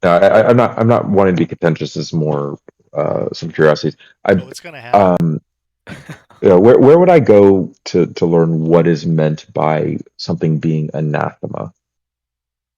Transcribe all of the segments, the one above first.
No, I'm not wanting to be contentious. It's more some curiosities. I Oh, it's gonna happen. um where would I go to learn what is meant by something being anathema?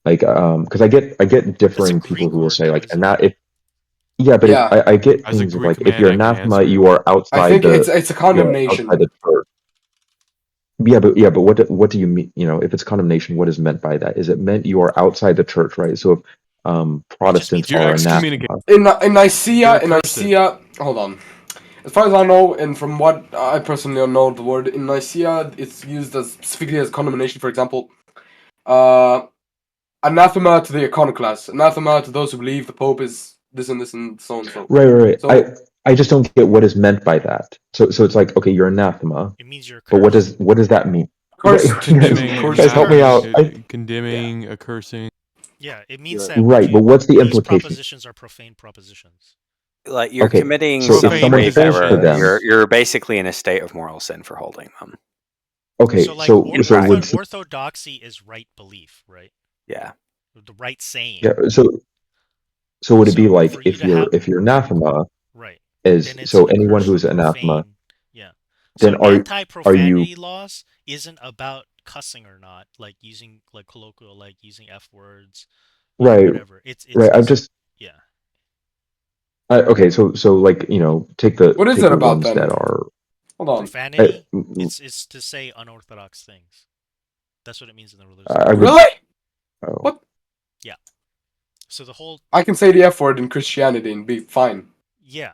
Like because I get That's a differing people Greek who will word, say though, like isn't and it? that if yeah, but Yeah, I get As a things of Greek like if man, you're I can anathema, answer. you are I outside think it's a outside condemnation. the church. Yeah, but what do you mean? You know, if it's condemnation, what is meant by that? Is it meant you are outside the church, right? So if It just Protestants means you're You're are cursed. excommunicated. anathema, You're accursed. Hold on. As far as I know, and from what I personally know, the word in Nicaea, it's used as specifically as condemnation. For example, uh, anathema to the iconoclasts, anathema to those who believe the Pope is this and this and so and so. right. So I just don't get what is meant by that. So it's like okay, you're anathema, It means you're but cursed. what does that mean? Right, cursed to Condemning, You're guys, cursed help me cursed. out. yeah. condemning, accursing. Yeah, it means Yeah. that Right, but what's the these implication? propositions are profane propositions. Like you're Okay, committing so if some Profane someone grave holds to error. them, positions. You're basically in a state of moral sin for holding them. So okay, like so would orthodoxy is right belief, right? Yeah. The right saying. yeah, so would it be So like for you to have if you're anathema right, is then it's so an anyone who accursed is anathema, profane. Yeah. So then are you anti-profanity laws isn't about cussing or not, like using like colloquial, like using F words, right, whatever. right? I'm It's just yeah. okay, so like What is take it the about ones then? that are Hold on. Profanity, uh, it's to say unorthodox things. That's what it means in the religious I would context. Really? oh, What? Yeah. So the whole I can say the F word in Christianity and be fine. yeah.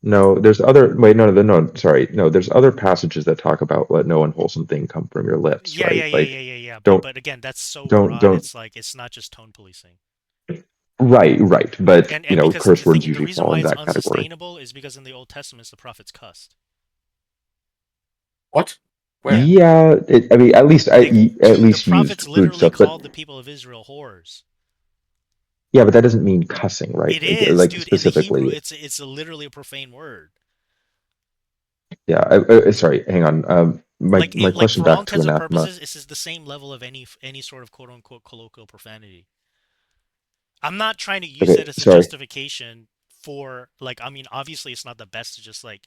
no, there's other wait no sorry no there's other passages that talk about let no unwholesome thing come from your lips, right? Like But don't again, that's so don't broad. don't It's like it's not just tone policing. right, but And because curse words the usually reason fall why in it's that category. unsustainable is because in the Old Testament the prophets cussed. What? Where? Yeah. Yeah, I mean, at Dude, the least used prophets crude literally stuff, but called the people of Israel whores. yeah, but that doesn't mean cussing, right? It is, Like dude. In the Hebrew, specifically, it's literally a profane word. yeah. Sorry, hang on. My Like question for all back to intents and anathema. purposes, this is the same level of any sort of quote unquote colloquial profanity. I'm not trying to use Okay, it as a sorry. justification for like I mean obviously it's not the best to just like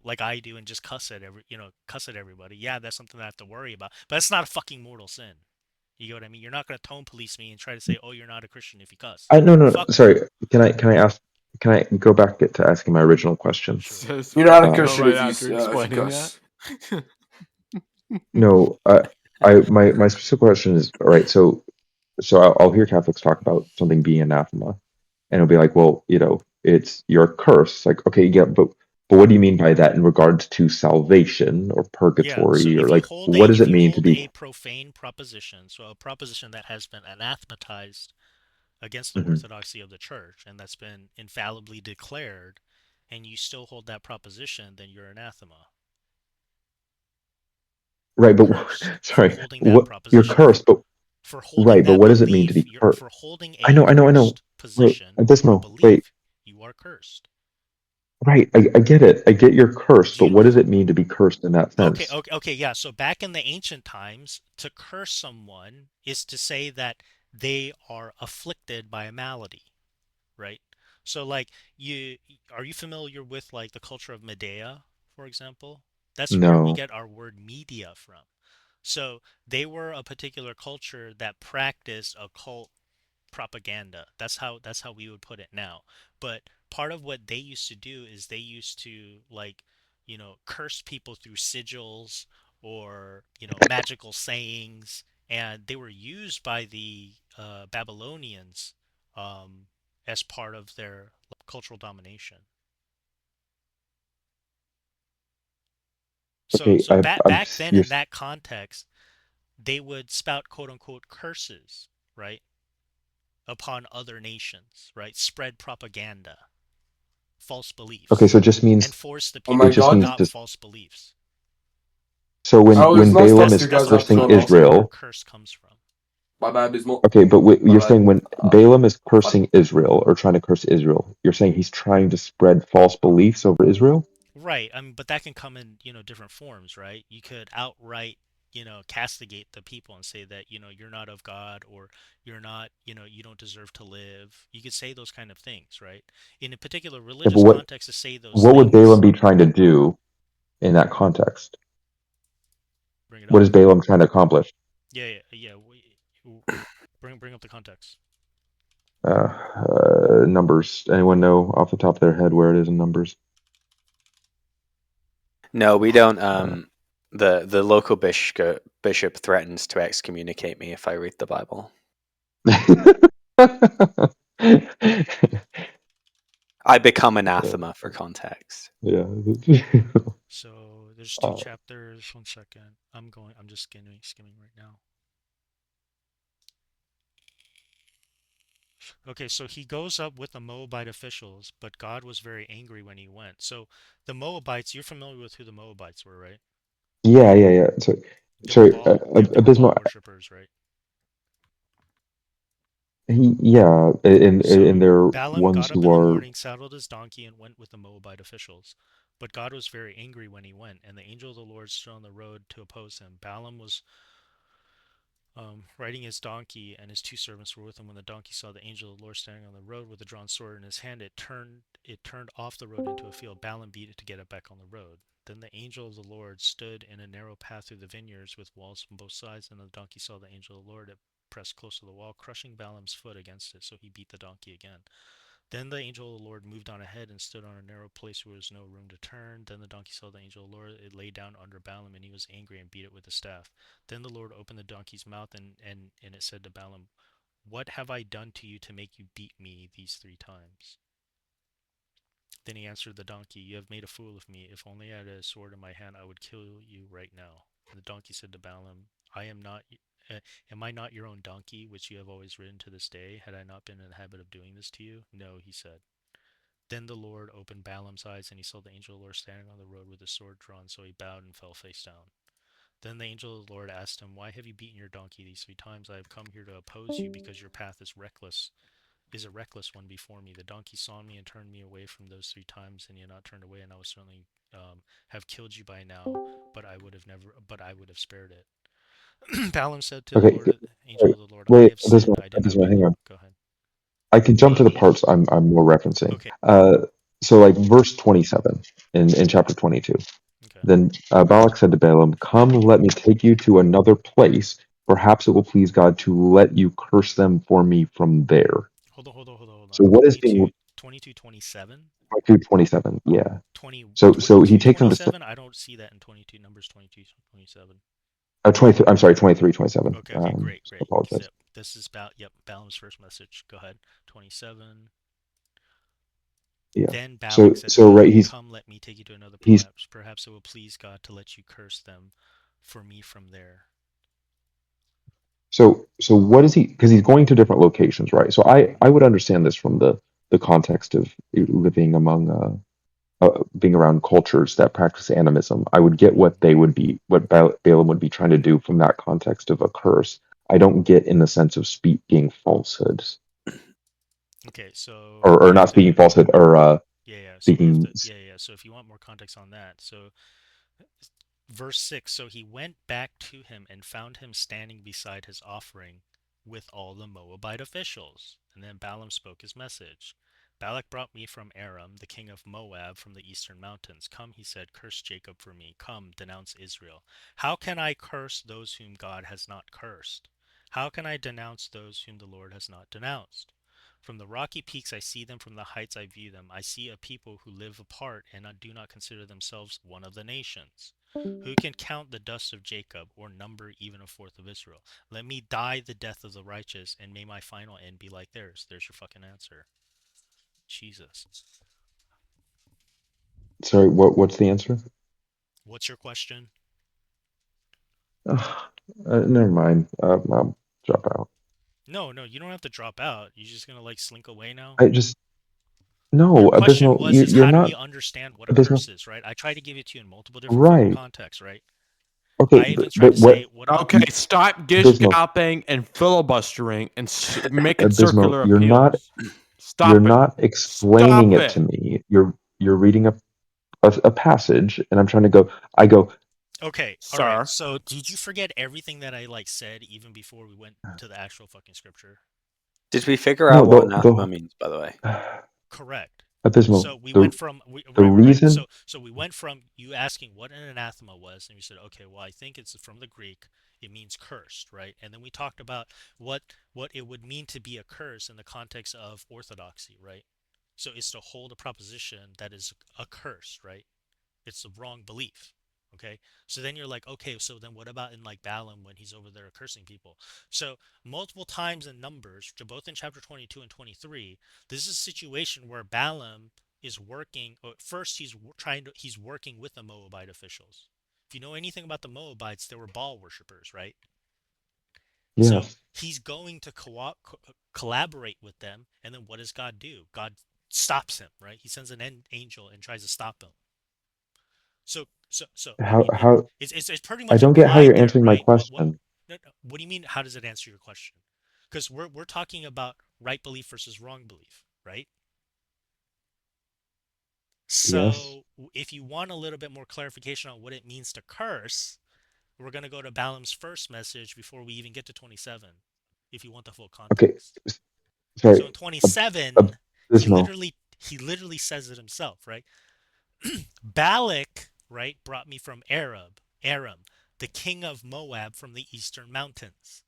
like I do and just cuss at everybody. Yeah, that's something I have to worry about. But it's not a fucking mortal sin. You get what I mean? You're not gonna tone police me and try to say, "Oh, you're not a Christian if you cuss." I no, no, Fuck no. sorry. Can I ask? Can I go back to asking my original question? Sure. Says You're not a fuck Uh, no Christian right after if you explaining that. cuss. no, my specific question is all right. So I'll hear Catholics talk about something being anathema, and it'll be like, well, it's your curse. Like, okay, yeah, but what do you mean by that in regards to salvation or Yeah, so purgatory or like what does if it you mean to hold be? a profane proposition, so a proposition that has been anathematized against the Mhm. orthodoxy of the church and that's been infallibly declared, and you still hold that proposition, then you're anathema. You're Right, but cursed for sorry, holding that what you're proposition. cursed, but For holding right, but that what does it mean to belief, be cursed? for holding I a know, I know. cursed Wait, position or Abysmal, wait, belief, you are cursed. right, I get it. I get you're cursed, Do but you what does it mean to be cursed in that sense? yeah, so back in the ancient times, to curse someone is to say that they are afflicted by a malady, right? So like you are you familiar with like the culture of Medea, for example? That's where we No. get our word media from. So they were a particular culture that practiced occult propaganda. That's how we would put it now. But part of what they used to do is they used to like, curse people through sigils or, magical sayings, and they were used by the Babylonians um, as part of their cultural domination. So Okay, so I'm back then you're in that context, they would spout quote unquote curses, right, upon other nations, right? Spread propaganda, false okay, beliefs, so it just means and force the Oh it my people to just means god. adopt to false beliefs. so So Oh, it's when not Balaam stuff is you that's guys have to cursing turn off. where Israel. curse comes from. My bad, Bismo. Okay, but My you're bad. saying when Uh, Balaam is what? cursing Israel or trying to curse Israel, you're saying he's trying to spread false beliefs over Israel? Right. I mean, but that can come in, different forms, right? You could outright, castigate the people and say that, you're not of God, or you're not, you don't deserve to live. You could say those kind of things, right? In a particular Yeah, but religious context, to say those what would Balaam things. be trying to do in that context? Bring it What up. is Balaam trying to accomplish? Yeah, yeah, yeah. Bring up the context. Numbers. Anyone know off the top of their head where it is in Numbers? No, we don't. The local bishop threatens to excommunicate me if I read the Bible. I become anathema for context. Yeah. So there's two chapters. 1 second. I'm just skimming right now. Okay, so he goes up with the Moabite officials, but God was very angry when he went. So the Moabites, you're familiar with who the Moabites were, right? Yeah. So, They were sorry, Baal Abysmal. worshippers, right? Yeah, in So their Balaam ones got up who in the are. morning, saddled his donkey, and went with the Moabite officials. But God was very angry when he went, and the angel of the Lord stood on the road to oppose him. Balaam was riding his donkey, and his two servants were with him. When the donkey saw the angel of the Lord standing on the road with a drawn sword in his hand, it turned off the road into a field. Balaam beat it to get it back on the road. Then the angel of the Lord stood in a narrow path through the vineyards with walls on both sides, and the donkey saw the angel of the Lord. It pressed close to the wall, crushing Balaam's foot against it, so he beat the donkey again. Then the angel of the Lord moved on ahead and stood on a narrow place where there was no room to turn. Then the donkey saw the angel of the Lord. It lay down under Balaam, and he was angry and beat it with a staff. Then the Lord opened the donkey's mouth, and it said to Balaam, "What have I done to you to make you beat me these 3 times?" Then he answered the donkey, "You have made a fool of me. If only I had a sword in my hand, I would kill you right now." And the donkey said to Balaam, "I am not. Am I not your own donkey, which you have always ridden to this day? Had I not been in the habit of doing this to you?" "No," he said. Then the Lord opened Balaam's eyes, and he saw the angel of the Lord standing on the road with his sword drawn, so he bowed and fell face down. Then the angel of the Lord asked him, "Why have you beaten your donkey these 3 times? I have come here to oppose you, because your path is a reckless one before me. The donkey saw me and turned me away from those 3 times, and you had not turned away, and I would certainly have killed you by now, but I would have spared it." Balaam said to the Okay, Lord, angel wait, of the Lord, "I wait, have sinned. Abysmal, I did not Hang on. go ahead." I can jump to the parts I'm more referencing. Okay. So like verse 27 in chapter 22. Okay. Then Balak said to Balaam, "Come, let me take you to another place. Perhaps it will please God to let you curse them for me from there." Hold on. So what is being 22, 27? 27? Yeah. 20, So he 22, takes him to 27? I don't see that in 22, Numbers 22, 27. 23. I'm sorry, 23, 27. Okay, great. Apologize. Yep, this is Balaam's first message. Go ahead. 27. Yeah. Then Balak said to So right, Balaam, "Come, let me take you to another he's place. Perhaps it will please God to let you curse them for me from there." so what is he? Because he's going to different locations, right? So I would understand this from the context of living among being around cultures that practice animism. I would get what Balaam would be trying to do from that context of a curse. I don't get in the sense of being falsehoods, Okay, so or not speaking falsehood, or yeah. So we have speaking. to, yeah. So if you want more context on that, so verse 6, so he went back to him and found him standing beside his offering with all the Moabite officials. And then Balaam spoke his message. "Balak brought me from Aram, the king of Moab, from the eastern mountains. Come," he said, "curse Jacob for me. Come, denounce Israel. How can I curse those whom God has not cursed? How can I denounce those whom the Lord has not denounced? From the rocky peaks I see them, from the heights I view them. I see a people who live apart and do not consider themselves one of the nations. Who can count the dust of Jacob, or number even a fourth of Israel? Let me die the death of the righteous, and may my final end be like theirs." There's your fucking answer. Jesus. Sorry, what's the answer? What's your question? Never mind. I'll drop out. No, you don't have to drop out. You're just gonna like slink away now? I just Your no, question Abysmal. was is You're how do we not understand what a Abysmal. curse is, right? I tried to give it to you in multiple different fucking Right. contexts, right? Okay, I even tried but to say, what what about Okay, the stop gish Abysmal? gopping and filibustering and making Abysmal. circular appeals. You're Stop it. not explaining Stop it it. to me. You're reading a passage, and I'm trying to go. I go. Okay, all right. Sir. So did you forget everything that I like said even before we went to the actual fucking scripture? Did we figure No, out what anathema means, by the way? Correct. Abysmal. So we went from The right. reason, So we went from you asking what an anathema was, and we said, okay, well, I think it's from the Greek. It means cursed, right? And then we talked about what it would mean to be a curse in the context of orthodoxy, right? So it's to hold a proposition that is a curse, right? It's the wrong belief. Okay. So then you're like, okay, so then what about in like Balaam when he's over there cursing people? So multiple times in Numbers, both in chapter 22 and 23, this is a situation where Balaam is working. First, he's working with the Moabite officials. If you know anything about the Moabites, they were Baal worshippers, right? So yes. he's going to collaborate with them, and then what does God do? God stops him, right? He sends an angel and tries to stop him. So I mean, How, it's pretty I much don't get how implied you're there, answering my right? question. No, no, what do you mean? How does it answer your question? Because we're talking about right belief versus wrong belief, right? Yes. So if you want a little bit more clarification on what it means to curse, we're going to go to Balaam's first message before we even get to 27, if you want the full Okay. context. So Sorry. in Ab- 27, Abysmal. he literally says it himself, right? Balak, right, brought me from Aram, the king of Moab from the eastern mountains.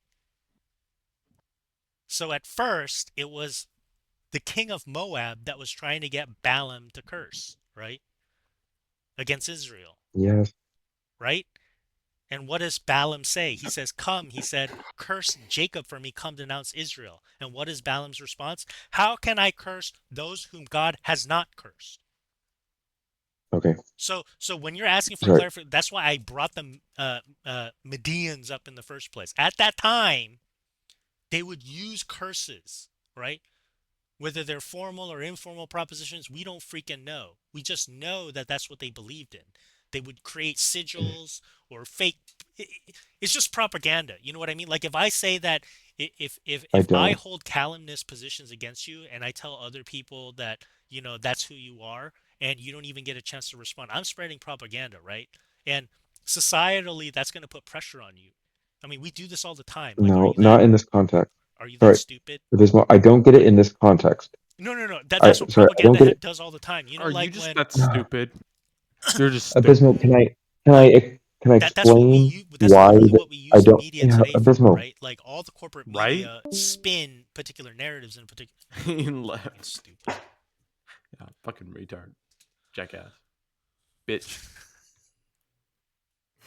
So at first, it was the king of Moab that was trying to get Balaam to curse, right, against Israel, Yes. right? And what does Balaam say? He says, come, he said, curse Jacob for me, come denounce Israel. And what is Balaam's response? How can I curse those whom God has not cursed? Okay. So when you're asking for Sorry. clarification, that's why I brought the Medians up in the first place. At that time, they would use curses, right? Whether they're formal or informal propositions, we don't freaking know. We just know that that's what they believed in. They would create sigils or fake. It's just propaganda. You know what I mean? Like if I say that I if I don't. hold calumnious positions against you and I tell other people that that's who you are and you don't even get a chance to respond, I'm spreading propaganda, right? And societally, that's going to put pressure on you. I mean, we do this all the time. Like, No, not in this context. are you that Sorry. stupid? Abysmal. I don't get it in this context. No, no, no. That's what Sorry. I don't propaganda get it. does all the time. You know, Are you like just when that stupid? You're just Abysmal. stupid. like Can I that's what we explain use. That's why literally what we I use the don't? media Yeah, today for, Abysmal. right? Like all the corporate Right? media spin particular narratives in particular. He Fucking left. stupid. Yeah, fucking retard. Jackass. Bitch.